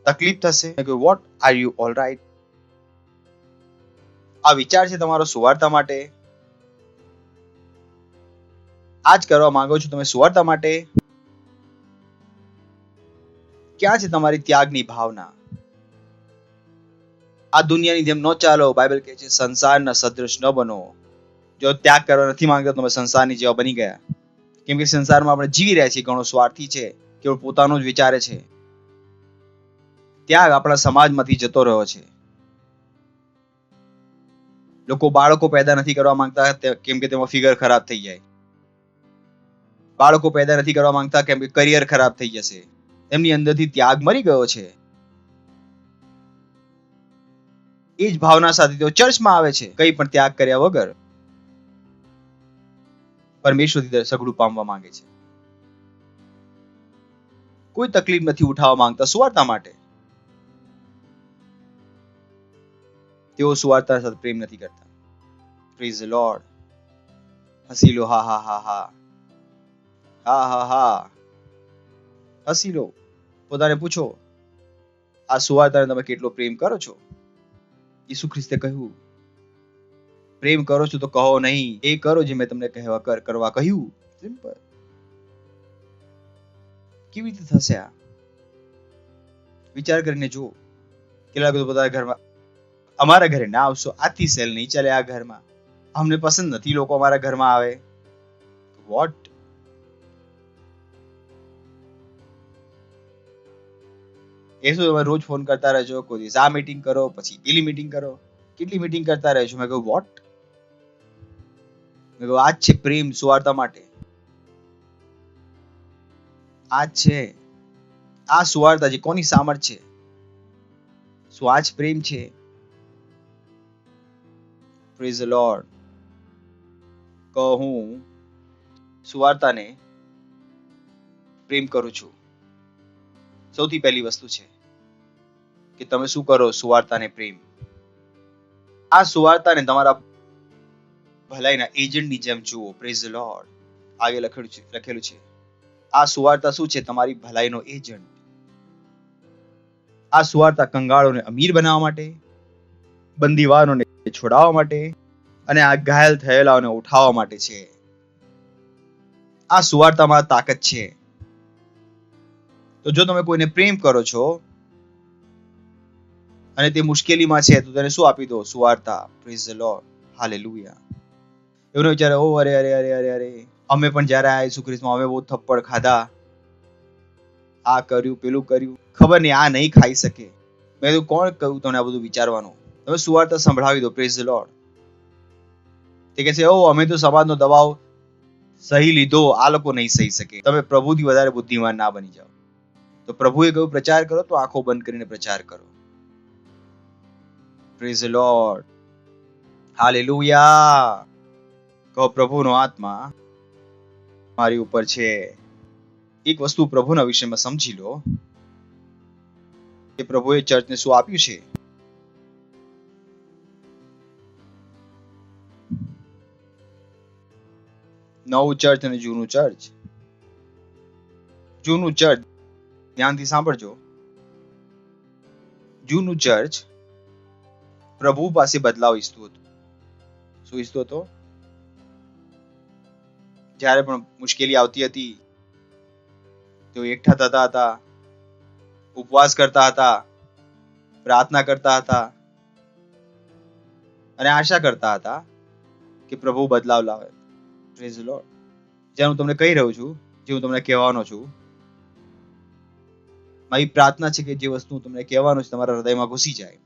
તકલીફ થશે, what are you all right? આ વિચાર છે તમારો સુવાર્તા માટે? આજ કરવા માંગો છો તમે સુવાર્તા માટે? ક્યાં છે તમારી ત્યાગની ભાવના? આ દુનિયાની જેમ ન ચાલો. બાઇબલ કહે છે સંસારના સદૃશ ન બનો. જો ત્યાગ કરવા નથી માંગતા તમે સંસારની જેવા બની ગયા. કેમ કે સંસારમાં આપણે જીવી રહ્યા છીએ ઘણો સ્વાર્થી છે, કેવળ પોતાનું જ વિચારે છે. ત્યાગ આપણા સમાજમાંથી જતો રહ્યો છે. લોકો બાળકો પેદા નથી કરવા માંગતા કેમ કે તેમાં ફિગર ખરાબ થઈ જાય. બાળકો પેદા નથી કરવા માંગતા કેમ કે કરિયર ખરાબ થઈ જશે. એમની અંદરથી ત્યાગ મરી ગયો છે. એ જ ભાવના સાથે તેઓ ચર્ચમાં આવે છે, કંઈ પણ ત્યાગ કર્યા વગર. પરમેશ્વરથી સગડું પામવા માંગે છે. કોઈ તકલીફ નથી ઉઠાવવા માંગતા સુવાર્તા માટે. તેઓ સુવાર્તા સાથે પ્રેમ નથી કરતા. Praise the lord. હસી લો. હા હા હા હા હા હા હા. હસી લો. પોતાને પૂછો, આ સુવાર્તાને તમે કેટલો પ્રેમ કરો છો? ઈસુ ખ્રિસ્તે કહ્યું, પ્રેમ કરો છો તો કહો નહીં, એ કરો જે મેં તમને કરવા કહ્યું. સિમ્પલ. કેવી રીતે થશે આ? વિચાર કરીને જુઓ. કેટલા લોકો પોતાના ઘરમાં, અમારા ઘરે ના આવશો, આથી સેલ નહીં ચાલે આ ઘરમાં, અમને પસંદ નથી લોકો અમારા ઘરમાં આવે. વોટ? એ શું તમે રોજ ફોન કરતા રહેજો, કોઈ દિવસ આ મીટિંગ કરો, પછી પેલી મીટિંગ કરો, કેટલી મીટિંગ કરતા રહેજો? મેં કહ્યું વોટ? મેં કહ્યું આજ છે પ્રેમ સુવાર્તા માટે. આજ છે આ સુવાર્તા છે. કોની સામર્થ છે? શું આજ પ્રેમ છે? Praise the lord. કહું સુવાર્તાને પ્રેમ કરું છું. સૌથી પહેલી વસ્તુ છે કે તમે શું કરો? સુવાર્તાને પ્રેમ. આ સુવાર્તાને તમારા ભલાઈના એજન્ટની જેમ જુઓ. Praise the lord. આગે લખેલું છે આ સુવાર્તા શું છે? તમારી ભલાઈનો એજન્ટ. આ સુવાર્તા કંગાળોને અમીર બનાવવા માટે, બંદીવાનોને છોડાવવા માટે, અને આ ઘાયલ થયેલાઓને ઉઠાવવા માટે છે. આ સુવાર્તામાં તાકાત છે. તો જો તમે કોઈને પ્રેમ કરો છો અને તે મુશ્કેલીમાં છે તો તેને શું આપી દો? સુવાર્તા. Praise the Lord. હાલેલુયા. એવું વિચારે, ઓ અરે અરે અરે અરે અરે, અમે પણ જયારે આ ઈસુ ખ્રિસ્તમાં અમે બહુ થપ્પડ ખાધા, આ કર્યું પેલું કર્યું, ખબર નહીં આ નહીં ખાઈ શકે. મેં કીધું કોણ કહ્યું તમને આ બધું વિચારવાનું? તમે સુવાર્તા સંભળાવી દો. Praise the lord. તે કહે છે, ઓ અમે તો સમાજનો દબાવ સહી લીધો, આ લોકો નહીં સહી શકે. તમે પ્રભુથી વધારે બુદ્ધિમાન ના બની જાઓ. તો પ્રભુએ કહ્યું પ્રચાર કરો, તો આંખો બંધ કરીને પ્રચાર કરો. Praise the Lord. હાલેલુયા. કહો પ્રભુનો આત્મા મારી ઉપર છે. એક વસ્તુ પ્રભુના વિષયમાં સમજી લો કે પ્રભુએ ચર્ચને શું આપ્યું છે. નવું ચર્ચ અને જૂનું ચર્ચ. જૂનું ચર્ચ, ધ્યાનથી સાંભળજો. જૂનું ચર્ચ પ્રભુ પાસે બદલાવ ઈચ્છતું હતું. શું ઈચ્છતો હતો? જ્યારે પણ મુશ્કેલી આવતી હતી તેઓ એકઠા થતા હતા, ઉપવાસ કરતા હતા, પ્રાર્થના કરતા હતા અને આશા કરતા હતા કે પ્રભુ બદલાવ લાવે. Praise the lord. જે હું તમને કહી રહ્યો છું, જે હું તમને કહેવાનો છું, મારી પ્રાર્થના છે કે જે વસ્તુ હું તમને કહેવાનો છે તમારા હૃદયમાં ઘૂસી જાય,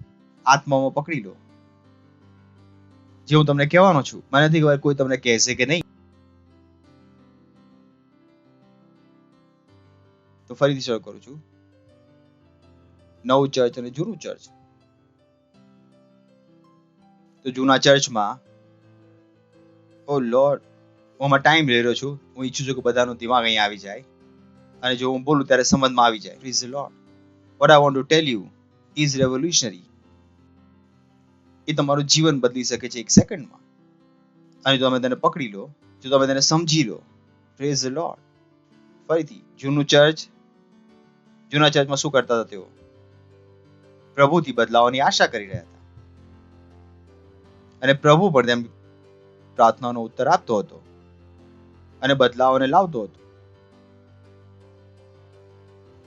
આત્મામાં પકડી લો. જે હું તમને કહેવાનો છું, મને નથી ખબર કોઈ તમને કહેશે કે નહીં. તો ફરીથી શરૂ કરું છું. નવું ચર્ચ અને જૂનું ચર્ચ. તો જૂના ચર્ચમાં, ઓ લોર્ડ, હું આમાં ટાઈમ લઈ રહ્યો છું. હું ઈચ્છું છું કે બધાનું દિમાગ અહીં આવી જાય અને જો હું બોલું ત્યારે સમજમાં આવી જાય. Praise the Lord. What I want to tell you is revolutionary. એ તમારું જીવન બદલી શકે છે એક સેકન્ડમાં. અને જો તમે તેને પકડી લો, જો તમે તેને સમજી લો. Praise the lord. ફરીથી જૂનું ચર્ચ, જૂના ચર્ચમાં શું કરતા હતા તેઓ? પ્રભુથી બદલાવાની આશા કરી રહ્યા હતા અને પ્રભુ પણ તેમ પ્રાર્થનાનો ઉત્તર આપતો હતો અને બદલાવને લાવતો હતો.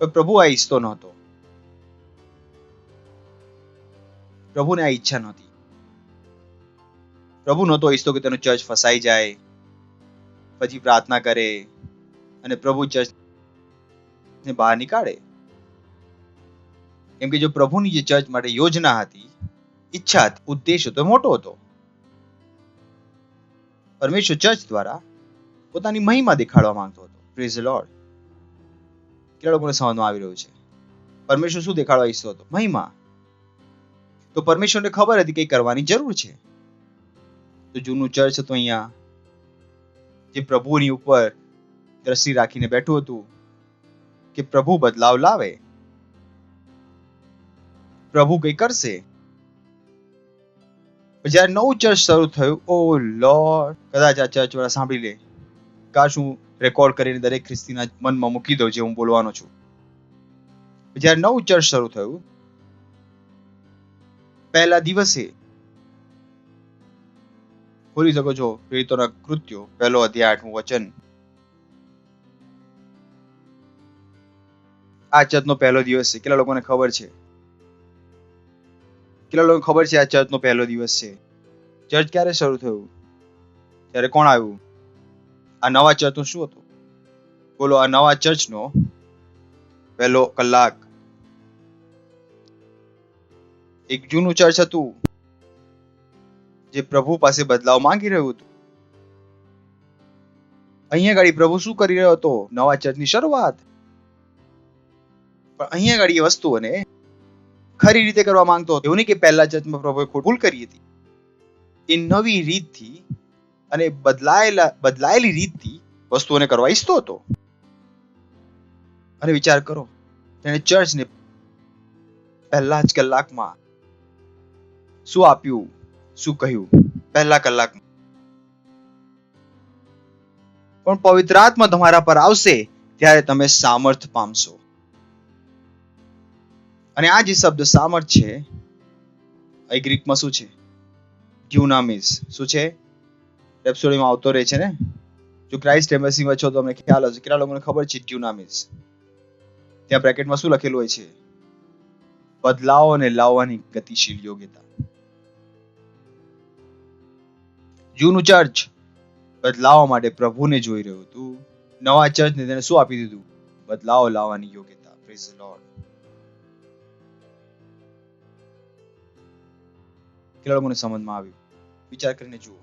પણ પ્રભુ આ ઈચ્છતો નહોતો. પ્રભુને આ ઈચ્છા નહોતી. પ્રભુ નહોતો ઈચ્છતો કે તેનું ચર્ચ ફસાઈ જાય, પછી પ્રાર્થના કરે અને પ્રભુ ચર્ચને બહાર નીકાળે. કેમ કે જો પ્રભુની જે ચર્ચ માટે યોજના હતી, ઈચ્છા હતી, ઉદ્દેશ હતો, મોટો હતો. પરમેશ્વર ચર્ચ દ્વારા પોતાની મહિમા દેખાડવા માંગતો હતો. Praise the lord. કેટલા લોકોને સમજમાં આવી રહ્યું છે? પરમેશ્વર શું દેખાડવા ઈચ્છતો હતો? મહિમા. તો પરમેશ્વરને ખબર હતી કે કરવાની જરૂર છે. તો જૂનું ચર્ચ હતું અહીંયા, જે પ્રભુની ઉપર દ્રષ્ટિ રાખીને બેઠું હતું કે પ્રભુ બદલાવ લાવે, પ્રભુ કઈ કરશે. જ્યારે નવું ચર્ચ શરૂ થયું, ઓ લોર્ડ, કદાચ આ ચર્ચ વાળા સાંભળી લે, કાશ હું રેકોર્ડ કરીને દરેક ખ્રિસ્તીના મનમાં મૂકી દઉં જે હું બોલવાનો છું. જ્યારે નવું ચર્ચ શરૂ થયું, પહેલા દિવસે ખોલી શકો છો પ્રેરિતોના કૃત્યો, 1 અધ્યાય 8મું વચન. આ ચર્ચનો પહેલો દિવસ છે. કેટલા લોકોને ખબર છે? કેટલા લોકોને ખબર છે આ ચર્ચનો પહેલો દિવસ છે? ચર્ચ ક્યારે શરૂ થયું? ત્યારે કોણ આવ્યું? આ નવા ચર્ચનું શું હતું? બોલો, આ નવા ચર્ચનો પહેલો કલાક. એક જૂનું ચર્ચ હતું જે પ્રભુ પાસે બદલાવ માંગી રહ્યું હતું. અહીંયા ગાડી પ્રભુ શું કરી રહ્યો હતો? નવા ચર્ચની શરૂઆત. પણ અહીંયા ગાડી એ વસ્તુઓને ખરી રીતે કરવા માંગતો હતો. એવું નહીં કે પહેલા ચર્ચમાં પ્રભુએ ભૂલ કરી હતી. એ નવી રીતથી અને બદલાયેલી રીતથી વસ્તુઓને કરવા ઈચ્છતો હતો. અને વિચાર કરો, તેણે ચર્ચને પહેલા જ કલાકમાં શું આપ્યું, શું કહ્યું? પહેલા કલાકમાં. પણ પવિત્ર આત્મા તમારા પર આવશે ત્યારે તમે સામર્થ પામશો. અને આ જે શબ્દ સામર્થ છે, એ ગ્રીકમાં શું છે? ડ્યુનામિસ. શું છે? રેપ્સોડીમાં આવતો રહે છે ને. જો ક્રાઇસ્ટ એમ્બેસીમાં છો તો તમને ખ્યાલ હશે. કેટલા લોકોને ખબર છે ડ્યુનામિસ? ત્યાં બ્રેકેટમાં શું લખેલું હોય છે? બદલાવોને લાવવાની ગતિશીલ યોગ્યતા. જૂનું ચર્ચ બદલાવ માટે પ્રભુને જોઈ રહ્યું હતું. નવા ચર્ચને તેને શું આપી દીધું? બદલાવ લાવવાની યોગ્યતા. Praise the lord. કેટલા લોકોને સમજમાં આવ્યું? વિચાર કરીને જુઓ.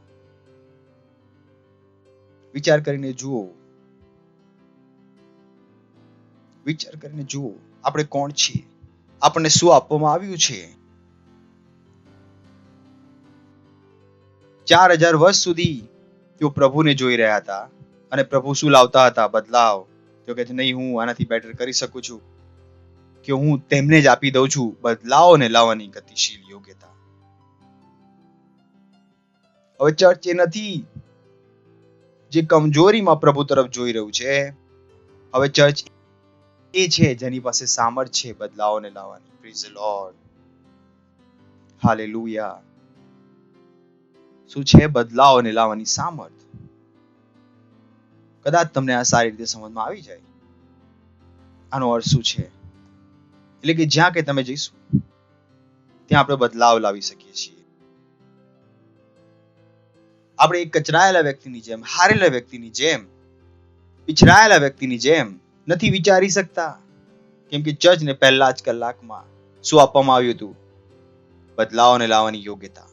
વિચાર કરીને જુઓ. વિચાર કરીને જુઓ. આપણે કોણ છીએ? આપણને શું આપવામાં આવ્યું છે? 4000 વર્ષ સુધી તેઓ પ્રભુને જોઈ રહ્યા હતા. અને પ્રભુ શું લાવતા હતા? બદલાવ. તો કહે છે નહીં, હું આનાથી બેટર કરી શકું છું કે હું તેમને જ આપી દઉં છું બદલાવને લાવવાની ગતિશીલ યોગ્યતા. હવે ચર્ચ એ નથી જે કમજોરીમાં પ્રભુ તરફ જોઈ રહ્યું છે. હવે ચર્ચ એ છે જેની પાસે સામર્થ છે બદલાવને લાવવાની. Praise the Lord. હાલેલુયા. શું છે? બદલાવને લાવવાની સામર્થ. કદાચ તમને આ સારી રીતે સમજમાં આવી જાય. આનો અર્થ શું છે? એટલે કે જ્યાં કે તમે જઈશું ત્યાં આપણે બદલાવ લાવી શકીએ છીએ. આપણે એક કચરાયેલા વ્યક્તિની જેમ, હારેલા વ્યક્તિની જેમ, પીછડાયેલા વ્યક્તિની જેમ નથી વિચારી શકતા. કેમ કે ચર્ચને પહેલા જ કલાકમાં શું આપવામાં આવ્યું હતું? બદલાવને લાવવાની યોગ્યતા.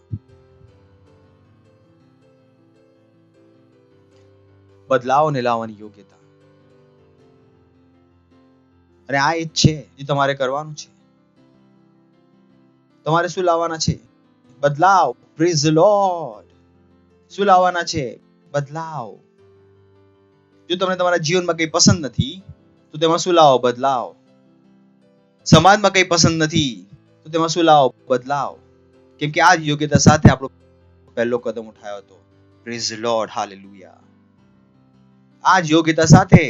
બદલાવને લાવવાની યોગ્યતા. અને આ એ જ છે જે તમારે કરવાનું છે. તમારે શું લાવવાના છે? બદલાવ. Praise the lord. શું લાવવાના છે? બદલાવ. જો તમને તમારા જીવનમાં કંઈ પસંદ નથી તો તેમાં શું લાવો? બદલાવ. સમાજમાં કંઈ પસંદ નથી તો તેમાં શું લાવો? બદલાવ. કેમ કે આ જ યોગ્યતા સાથે આપણો પહેલો કદમ ઉઠાયો હતો. Praise the Lord. હાલેલુયા. આ જ યોગ્યતા સાથે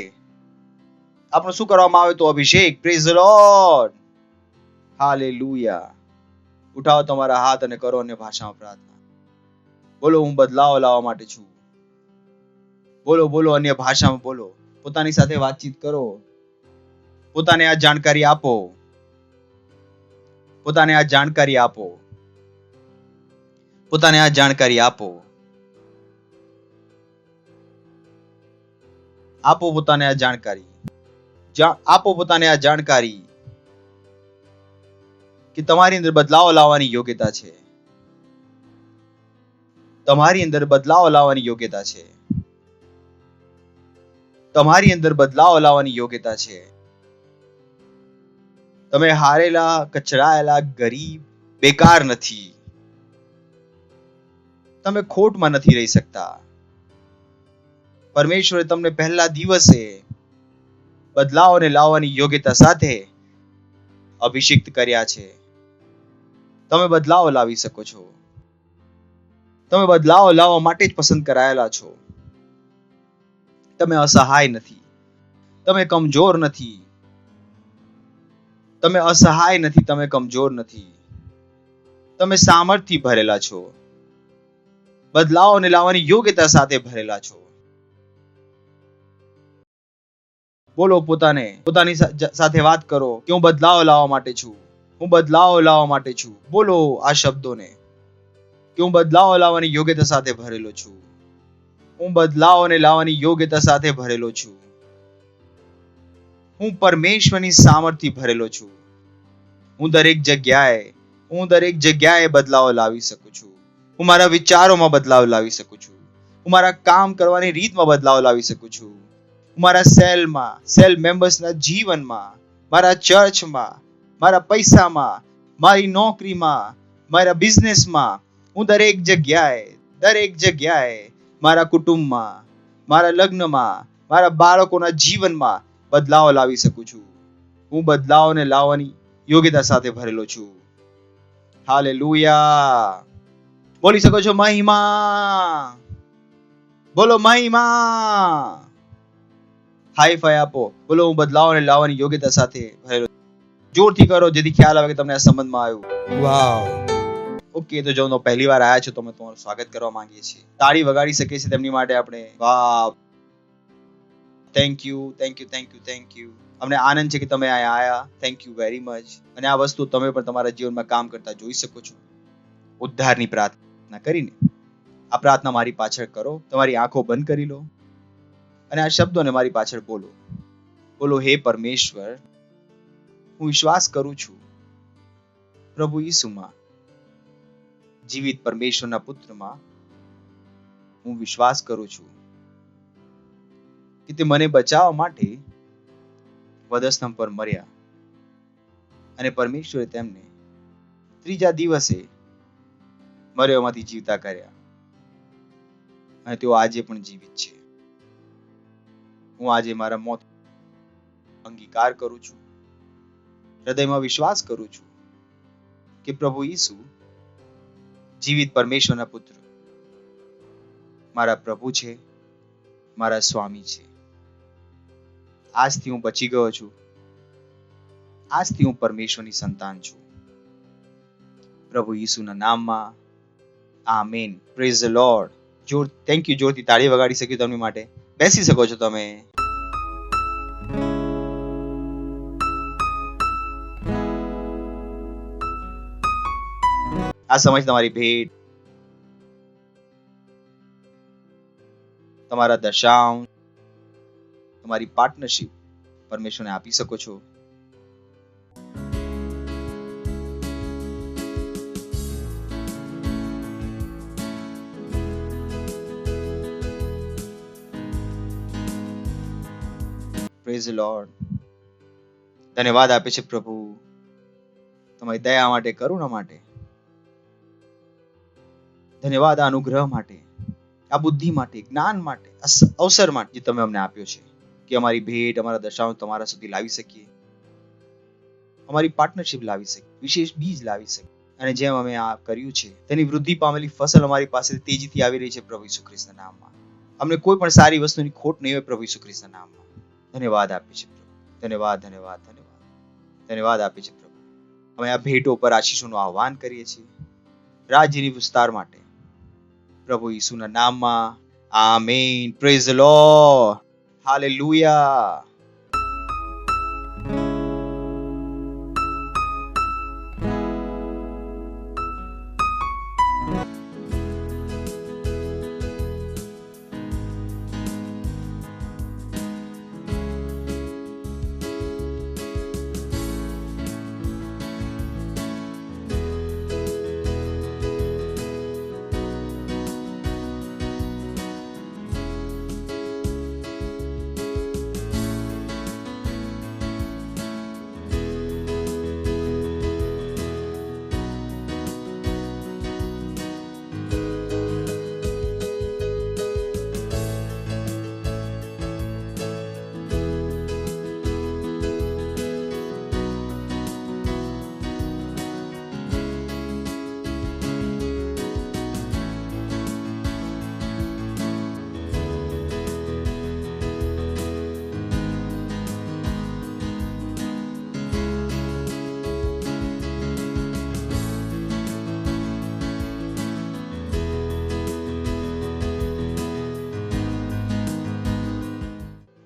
આપણો શું કરવામાં આવે તો? અભિષેક. Praise the Lord. હાલેલુયા. ઉઠાવો તમારા હાથ અને કરો અન્ય ભાષામાં પ્રાર્થના. બોલો, હું બદલાવ લાવવા માટે છું. બોલો બોલો, અન્ય ભાષામાં બોલો. પોતાની સાથે વાતચીત કરો. પોતાને આ જાણકારી આપો. પોતાને આ જાણકારી આપો. પોતાને આ જાણકારી આપો. આપો પોતાને આ જાણકારી. આપો પોતાને આ જાણકારી કે તમારી અંદર બદલાવ લાવવાની યોગ્યતા છે. તમારી અંદર બદલાવ લાવવાની યોગ્યતા છે. તમારી અંદર બદલાવ લાવવાની યોગ્યતા છે. તમે હારેલા, કચરાયેલા, ગરીબ, બેકાર નથી. તમે ખોટમાં નથી રહી શકતા. પરમેશ્વરે તમને પહેલા દિવસે બદલાવને લાવવાની યોગ્યતા સાથે અભિષિક્ત કર્યા છે. તમે બદલાવ લાવી શકો છો. તમે બદલાવ લાવવા માટે જ પસંદ કરાયેલા છો. તમે અસહાય નથી. તમે કમજોર નથી. તમે અસહાય નથી. તમે કમજોર નથી. તમે સામર્થ્યથી ભરેલા છો. બદલાવને લાવવાની યોગ્યતા સાથે ભરેલા છો. બોલો, પોતાની સાથે વાત કરો કે હું બદલાવ લાવવા માટે છું. હું બદલાવ લાવવા માટે છું. બોલો આ શબ્દોને કે હું બદલાવ લાવવાની યોગ્યતા સાથે ભરેલો છું. હું બદલાવને લાવવાની યોગ્યતા સાથે ભરેલો છું. હું પરમેશ્વરની સામર્થ્યથી ભરેલો છું. હું દરેક જગ્યાએ બદલાવ લાવી શકું છું. હું મારા વિચારોમાં બદલાવ લાવી શકું છું. હું મારા કામ કરવાની રીતમાં બદલાવ લાવી શકું છું. હું મારા સેલ મેમ્બર્સના જીવનમાં, મારા ચર્ચમાં, મારા પૈસામાં, મારી નોકરીમાં, મારા બિઝનેસમાં, હું દરેક જગ્યાએ મારા કુટુંબમાં, મારા લગ્નમાં, મારા બાળકોના જીવનમાં બદલાવ લાવી શકું છું. હું બદલાવને લાવવાની યોગ્યતા સાથે ભરેલો છું. હાલેલુયા. બોલી શકો છો મહિમા. બોલો મહિમા. હાઈ ફાઈ આપો. બોલો, હું બદલાવને લાવવાની યોગ્યતા સાથે ભરેલો. જોરથી કરો જેથી ખ્યાલ આવે કે તમને આ સંબંધમાં આવ્યું. વાવ. ઓકે, તો જો પહેલી વાર આયા છો તો અમે તમારું સ્વાગત કરવા માંગીએ છીએ. તાળી વગાડી શકીએ છીએ તેમની માટે આપણે. વાવ. Thank you. અમને આનંદ છે કે તમે અહીંયા આયા. Thank you very much. અને આ વસ્તુ તમે પણ તમારા જીવનમાં કામ કરતા જોઈ શકો છો. ઉદ્ધારની પ્રાર્થના કરીને આ પ્રાર્થના મારી પાછળ કરો. તમારી આંખો બંધ કરી લો અને આ શબ્દોને મારી પાછળ બોલો. બોલો, હે પરમેશ્વર, હું વિશ્વાસ કરું છું પ્રભુ ઈસુમાં, જીવિત પરમેશ્વરના પુત્રમાં હું વિશ્વાસ કરું છું કે તે મને બચાવવા માટે વધસ્તંભ પર મર્યા અને પરમેશ્વરે તેમને ત્રીજા દિવસે મર્યામાંથી જીવતા કર્યા અને તેઓ આજે પણ જીવિત છે. હું આજે મારા મોત અંગીકાર કરું છું, હૃદયમાં વિશ્વાસ કરું છું કે પ્રભુ ઈસુ જીવિત પરમેશ્વરના પુત્ર મારા પ્રભુ છે, મારા સ્વામી છે. આજથી હું બચી ગયો છું. આજથી હું પરમેશ્વરની સંતાન છું. પ્રભુ ઈસુના નામમાં amen. Praise the lord. Thank you. જોરથી તાળી વગાડી શક્યું તમને માટે. બેસી શકો છો તમે. આ સમય તમારી ભેટ, તમારા દશાંશ, તમારી પાર્ટનરશિપ પરમેશ્વરને આપી શકો છો. Praise the lord. ધન્યવાદ આપે છે પ્રભુ તમારી દયા માટે, કરુણા માટે. ધન્યવાદ આ અનુગ્રહ માટે, આ બુદ્ધિ માટે, જ્ઞાન માટે, અવસર માટે જે તમે અમને આપ્યો છે કે અમારી ભેટ, અમારા દશાંશ તમારા સુધી લાવી શકીએ, અમારી પાર્ટનરશિપ લાવી શકીએ, વિશેષ બીજ લાવી શકીએ. અને જેમ અમે આ કર્યું છે તેની વૃદ્ધિ પામેલી ફસલ અમારી પાસે તેજીથી આવી રહી છે પ્રભુ ઈસુ ખ્રિસ્તના નામમાં. અમને કોઈ પણ સારી વસ્તુની ખોટ નહીં હોય પ્રભુ ઈસુ ખ્રિસ્તના નામમાં. ધન્યવાદ આપીએ છીએ પ્રભુ. ધન્યવાદ, ધન્યવાદ, ધન્યવાદ, ધન્યવાદ આપીએ છીએ પ્રભુ. અમે આ ભેટો પર આશીષોનું આહ્વાન કરીએ છીએ રાજ્યની વિસ્તાર માટે પ્રભુ ઈસુના નામમાં. Amen. Praise the Lord. Hallelujah.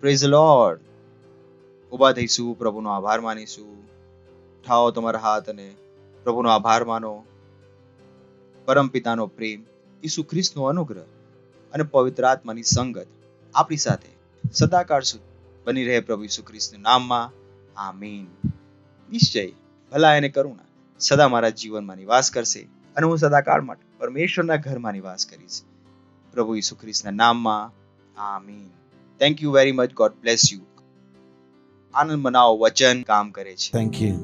Praise the lord. ઉભા થઈશું, પ્રભુનો આભાર માનીશું. ઉઠાવો તમારા હાથ અને પ્રભુનો આભાર માનો. પરમ પિતાનો પ્રેમ, ઈસુ ખ્રિસ્તનો અનુગ્રહ અને પવિત્ર આત્માની સંગત આપણી સાથે સદાકાળ સુધી બની રહે પ્રભુ ઈસુ ખ્રિસ્તના નામમાં. આમીન. નિશ્ચય ભલાઈ અને કરુણા સદા મારા જીવનમાં નિવાસ કરશે અને હું સદાકાળ માટે પરમેશ્વરના ઘરમાં નિવાસ કરીશ પ્રભુ ઈસુ ખ્રિસ્તના નામમાં. આમીન. Thank you very much. God bless you. આનંદ મનાવો, વચન કામ કરે છે. Thank you.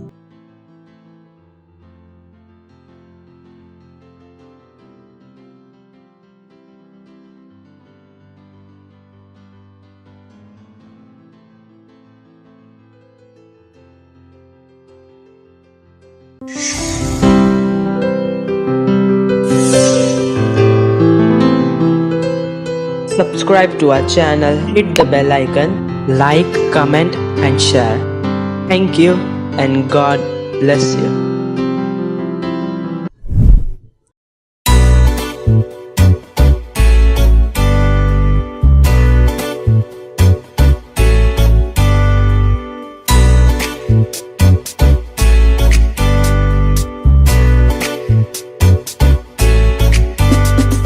Subscribe to our channel, hit the bell icon, like, comment and share. Thank you and God bless you.